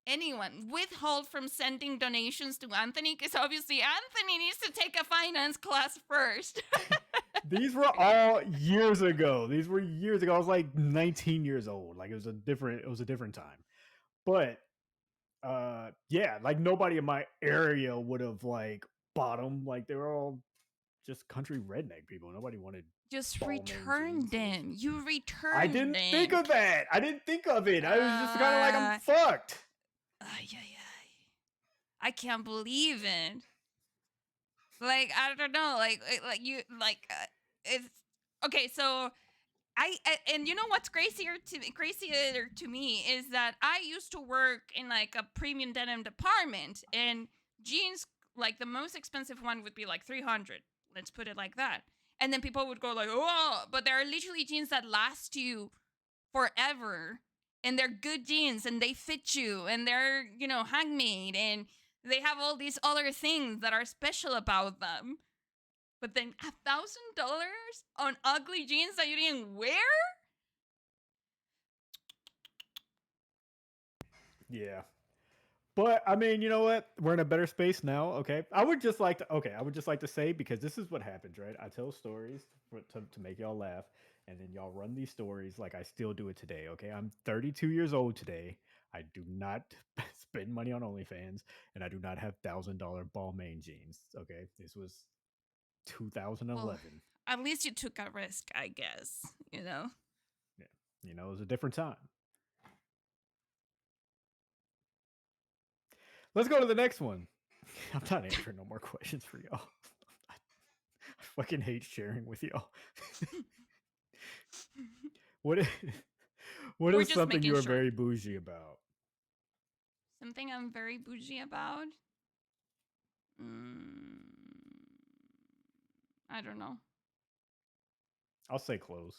anyone withhold from sending donations to Anthony because obviously Anthony needs to take a finance class first. These were all years ago. These were years ago. I was like 19 years old. Like it was a different time. But yeah, like nobody in my area would have like bought them. Like they were all just country redneck people. Nobody wanted Just Balmain return jeans. So it was them. just You I return didn't think them. of that. I didn't think of it. I was just kind of like I'm Uh, fucked. ay, ay, ay. I can't believe it. Like I don't know. Like you like it's okay. So and you know what's crazier to me is that I used to work in like a premium denim department, and jeans, like the most expensive one would be like 300. Let's put it like that. And then people would go like, "Oh, but there are literally jeans that last you forever, and they're good jeans and they fit you and they're, handmade, and they have all these other things that are special about them." But then $1,000 on ugly jeans that you didn't wear? Yeah. But I mean, you know what? We're in a better space now. Okay. I would just like to say, because this is what happens, right? I tell stories to make y'all laugh, and then y'all run these stories like I still do it today. Okay. I'm 32 years old today. I do not spend money on OnlyFans, and I do not have $1,000 Balmain jeans. Okay. This was Well, 2011. at least you took a risk, I guess, you know? Yeah. It was a different time. Let's go to the next one. I'm not answering no more questions for y'all. I fucking hate sharing with y'all. What is, what We're is just something making you are sure. very bougie about? Something I'm very bougie about? Mm, I don't know. I'll say clothes.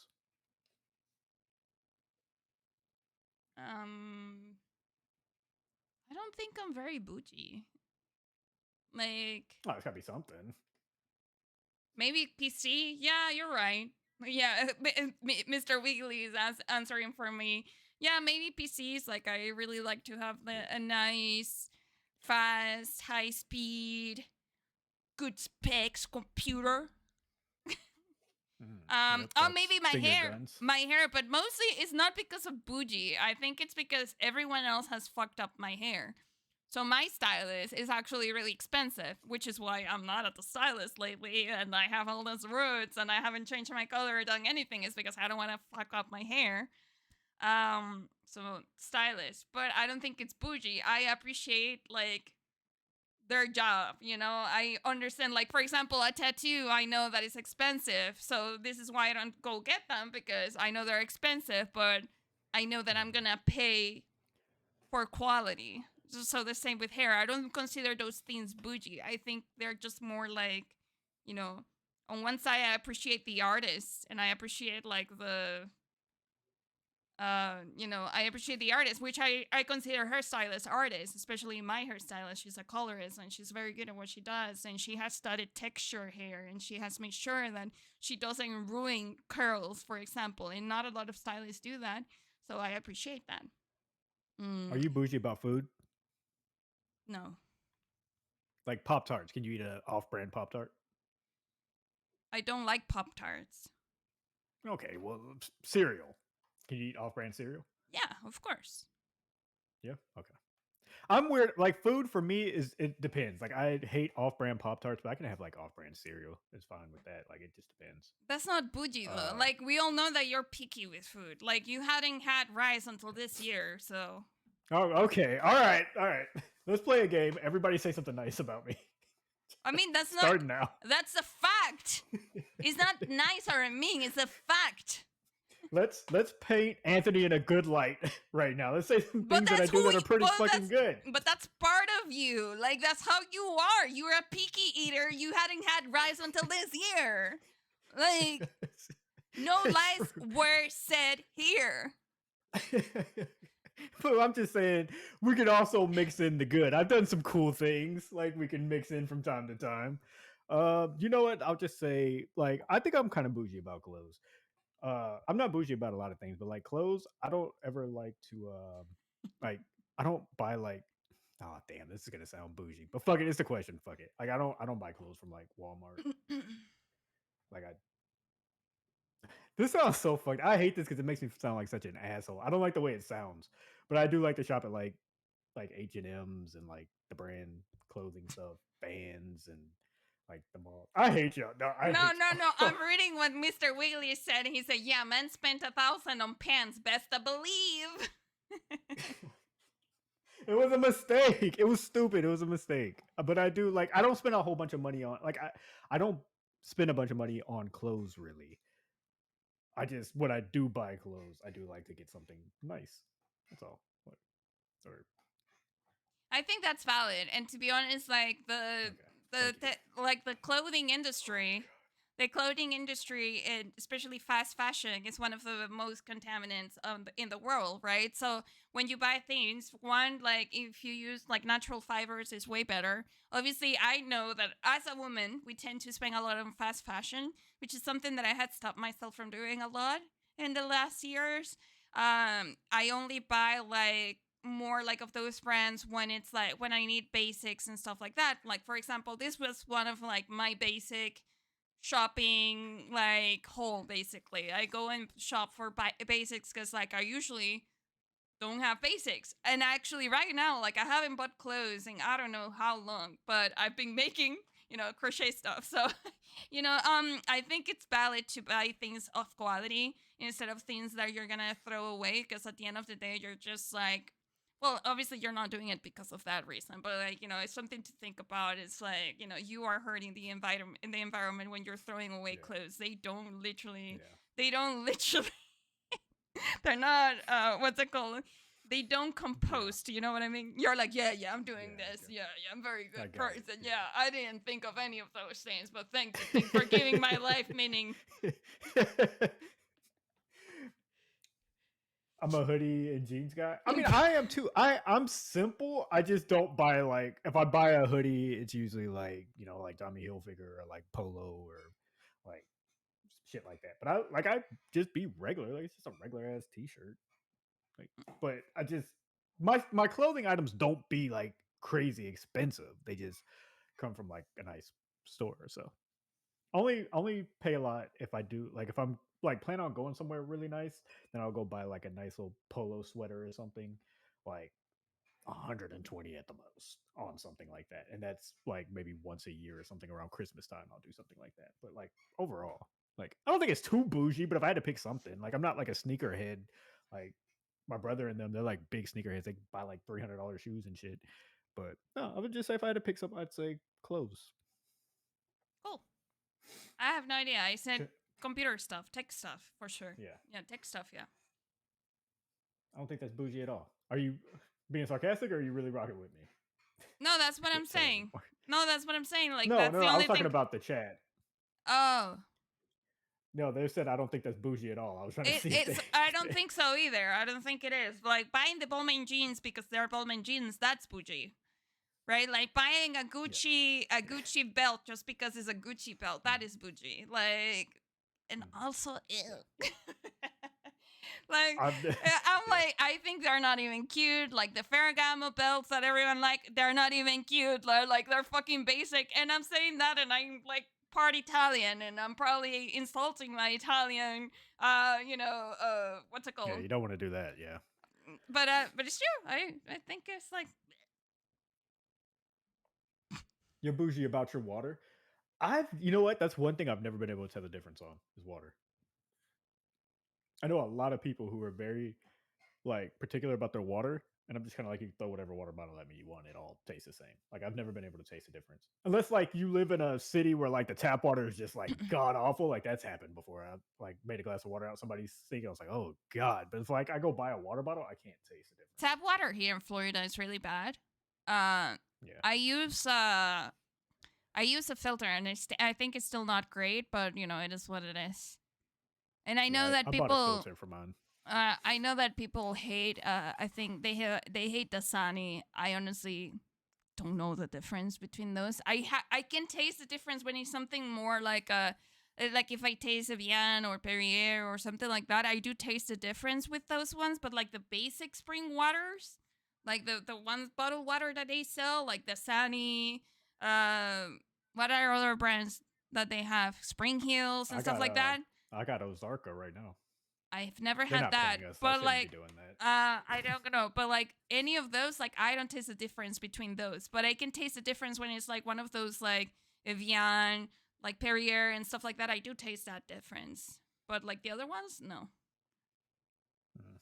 Um, I don't think I'm very bougie. Like, Oh, it's gotta be something. maybe PC? Yeah, you're right. Yeah, Mr. Wiggly is answering for me. Yeah, maybe PCs. Like, I really like to have a nice, fast, high speed, good specs computer. Yep, Oh, that's maybe my finger hair. guns. My hair, but mostly it's not because of bougie. I think it's because everyone else has fucked up my hair. So my stylist is actually really expensive, which is why I'm not at the stylist lately, and I have all those roots, and I haven't changed my color or done anything. Is because I don't want to fuck up my hair. So stylist, but I don't think it's bougie. I appreciate like their job, I understand, like, for example, a tattoo, I know that it's expensive, so this is why I don't go get them, because I know they're expensive, but I know that I'm Mhm. gonna pay for quality. So the same with hair. I don't consider those things bougie. I think they're just more like, you know on one side I appreciate the artist, and I appreciate like I appreciate the artist, which I consider her stylist artist, especially my hairstylist. She's a colorist, and she's very good at what she does. And she has studied texture hair, and she has made sure that she doesn't ruin curls, for example. And not a lot of stylists do that. So I appreciate that. Are Mm, you bougie about food? no, Like Pop Tarts. Can you eat a off-brand Pop Tart? I don't like Pop Tarts. Okay, well, cereal. Can you eat off-brand cereal? Yeah, of course. Yeah. Okay. I'm weird. Like food for me is it depends. Like I hate off-brand Pop Tarts, but I can have like off-brand cereal. It's fine with that. Like it just depends. That's not bougie though. Uh, Like, we all know that you're picky with food. Like, you hadn't had rice until this year, so oh, okay. All right. All right. Let's play a game. Everybody say something nice about me. I mean, that's not Starting now. that's a fact. It's not nice or mean, it's a fact. Let's paint Anthony in a good light right now. Let's say some But things that I that's do that are pretty well, fucking good. that's part of you. Like, that's how you are. You're a picky eater. You hadn't had rice until this year. Like, no It's lies true. were said here. But I'm just saying we could also mix in the good. I've done some cool things like we can mix in from time to time. You know what? I'll just say like I think I'm kind of bougie about clothes. I'm not bougie about a lot of things, but like clothes, I don't ever like to like I don't buy like oh damn, this is gonna sound bougie, but fuck it, it's the question. Fuck it. Like I don't buy clothes from like Walmart. Like I This sounds so fucked. I hate this because it makes me sound like such an asshole. I don't like the way it sounds, but I do like to shop at like H&M's and like the brand clothing stuff, Vans and like the mall. I hate y'all. No, I No, hate no, no. y'all. I'm reading what Mr. Wiggly said. He said, "Yeah, men spent 1,000 on pants. Best to believe." It was a mistake. It was stupid. It was a mistake. But I do like I don't spend a whole bunch of money on I don't spend a bunch of money on clothes really. I just when I do buy clothes, I do like to get something nice. That's all. What or I think that's valid. And to be honest, like okay. Thank you. like the clothing Oh my industry, the clothing industry, and especially fast fashion, is one of the most contaminants in the world, right? So when you buy things, one, like if you use like natural fibers, is way better. Obviously, I know that as a woman, we tend to spend a lot on fast fashion, which is something that I had stopped myself from doing a lot in the last years. I only buy like more like of those brands when it's like when I need basics and stuff like that. Like for example, this was one of like my basic shopping like haul basically. I go and shop for basics cuz like I usually don't have basics. And actually right now like I haven't bought clothes in I don't know how long, but I've been making, crochet stuff. So, I think it's valid to buy things of quality instead of things that you're going to throw away because at the end of the day you're just like well, obviously you're not doing it because of that reason, but like, it's something to think about. It's like, you are hurting the environment when you're throwing away Yeah. clothes. Yeah. They don't literally they're not what's it called? They don't Yeah. compost, you know what I mean? You're like, yeah, yeah, I'm doing Yeah. this. Yeah, yeah, I'm a very I good got it. person. Yeah, I didn't think of any of those things, but thank you. Thank for giving my life meaning. Yeah. I'm a hoodie and jeans guy. I mean, I am too. I'm simple. I just don't buy like if I buy a hoodie, it's usually like like Tommy Hilfiger or like Polo or like shit like that. But I just be regular. Like it's just a regular ass t-shirt. Like, but I just my clothing items don't be like crazy expensive. They just come from like a nice store. So only pay a lot if I do like if I'm like plan on going somewhere really nice, then I'll go buy like a nice little polo sweater or something, like 120 at the most on something like that. And that's like maybe once a year or something around Christmas time I'll do something like that. But like overall, like I don't think it's too bougie, but if I had to pick something, like I'm not like a sneakerhead like my brother and them, they're like big sneakerheads. They buy like $300 shoes and shit. But no, I would just say if I had to pick something, I'd say clothes. Cool. I have no idea. I said computer stuff, tech stuff for sure. Yeah. Yeah, tech stuff, yeah. I don't think that's bougie at all. Are you being sarcastic or are you really rocking with me? No, that's what I'm Tell me saying. more. No, that's what I'm saying. Like No, that's no, the no. I was only talking thing. about the chat. Oh. No, they said I don't think that's bougie at all. I was trying to It, see if it's they. I don't think so either. I don't think it is. Like buying the Balmain jeans because they're Balmain jeans, that's bougie. Right? Like buying a Yeah. Gucci belt just because it's a Gucci belt, that Mm, is bougie. Like and mm. also Yeah. ew. Like I'm, I'm yeah. like I think they're not even cute. Like the Ferragamo belts that everyone like, they're not even cute. They're fucking basic. And I'm saying that, and I'm like part Italian, and I'm probably insulting my Italian. What's it Yeah. called? You don't want to do that. Yeah. But it's true. I think it's like You're bougie about your water. You know what? That's one thing I've never been able to tell the difference on is water. I know a lot of people who are very like particular about their water, and I'm just kind of like you throw whatever water bottle at me you want, it all tastes the same. Like I've never been able to taste the difference, unless like you live in a city where like the tap water is just like god awful. Like that's happened before. I like made a glass of water out somebody's sink. I was like, oh god. But it's like I go buy a water bottle, I can't taste the difference. tap water here in Florida is really bad. Uh, Yeah, I use a filter, and I think it's still not great, but it is what it is. And I yeah. know that I bought a people filter for mine. I know that people hate. I think they hate Dasani. I honestly don't know the difference between those. I can taste the difference when it's something more like if I taste Evian or Perrier or something like that. I do taste the difference with those ones, but like the basic spring waters, like the ones bottled water that they sell, like Dasani, uh, what are other brands that they have? Spring Hills and I stuff got like that. I got Ozarka right now. I've never They're had not that, paying us, so I but shouldn't be like, doing that. I don't know, but like any of those, like I don't taste the difference between those, but I can taste the difference when it's like one of those like Evian, like Perrier and stuff like that. I do taste that difference, but like the other ones, no. Mm.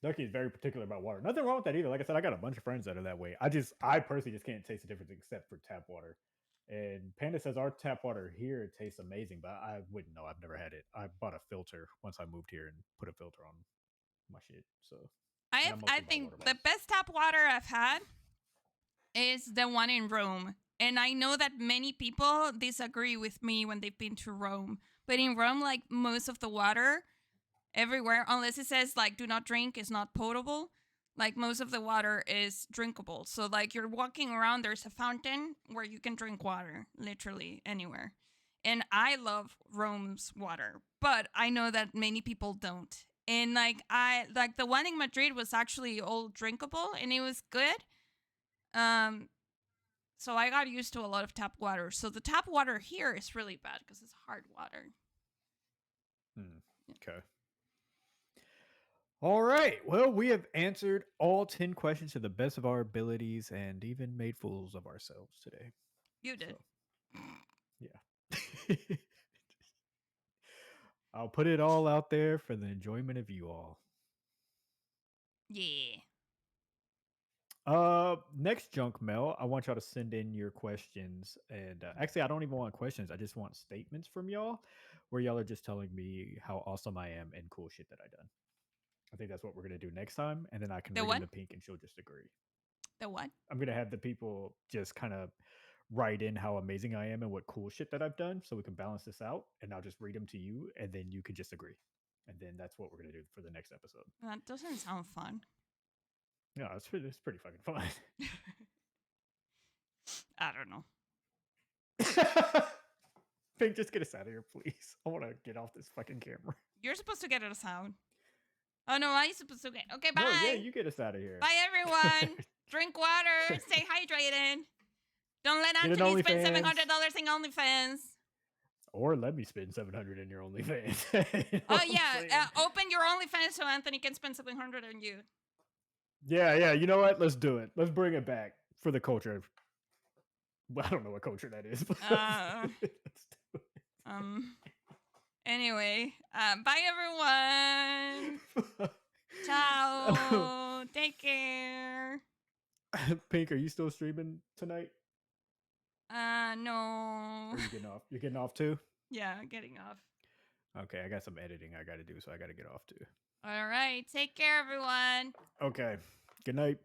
Ducky is very particular about water. Nothing wrong with that either. Like I said, I got a bunch of friends that are that way. I personally just can't taste the difference except for tap water. And Panda says our tap water here tastes amazing, but I wouldn't know. I've never had it. I bought a filter once I moved here and put a filter on my shit. So, and I I mostly buy think water the bottles. best tap water I've had is the one in Rome. And I know that many people disagree with me when they've been to Rome. But in Rome, like most of the water everywhere, unless it says like do not drink, is not potable. Like most of the water is drinkable. So like you're walking around, there's a fountain where you can drink water, literally anywhere. And I love Rome's water, but I know that many people don't. And like the one in Madrid was actually all drinkable and it was good. Um, so I got used to a lot of tap water. So the tap water here is really bad because it's hard water. Hmm. Okay. All right. Well, we have answered all 10 questions to the best of our abilities and even made fools of ourselves today. You did. So, yeah. I'll put it all out there for the enjoyment of you all. Yeah. Next junk mail, I want y'all to send in your questions. And actually, I don't even want questions. I just want statements from y'all where y'all are just telling me how awesome I am and cool shit that I done. I think that's what we're going to do next time. And then I can The read them what? to Pink and she'll just agree. The what? I'm going to have the people just kind of write in how amazing I am and what cool shit that I've done so we can balance this out. And I'll just read them to you and then you can just agree. And then that's what we're going to do for the next episode. That doesn't sound fun. Yeah, it's pretty fucking fun. I don't know. Pink, just get us out of here, please. I want to get off this fucking camera. You're supposed to get us out. Oh no, I'm supposed to get. Okay, No, yeah, bye. you get us out of here. Bye, everyone. Drink water. Stay hydrated. Don't let Get an Anthony spend OnlyFans. $700 in OnlyFans. Or let me spend 700 in your OnlyFans. You know Oh what I'm yeah, saying? open your OnlyFans so Anthony can spend 700 on you. Yeah. You know what? Let's do it. Let's bring it back for the culture. Well, I don't know what culture that is, but Uh, let's do um. Anyway, bye everyone. it. Ciao. Take care. Pink, are you still streaming tonight? No. Or are you getting off? You're getting off too? Yeah, getting off. Okay, I got some editing I got to do, so I got to get off too. All right. Take care, everyone. Okay. Good night.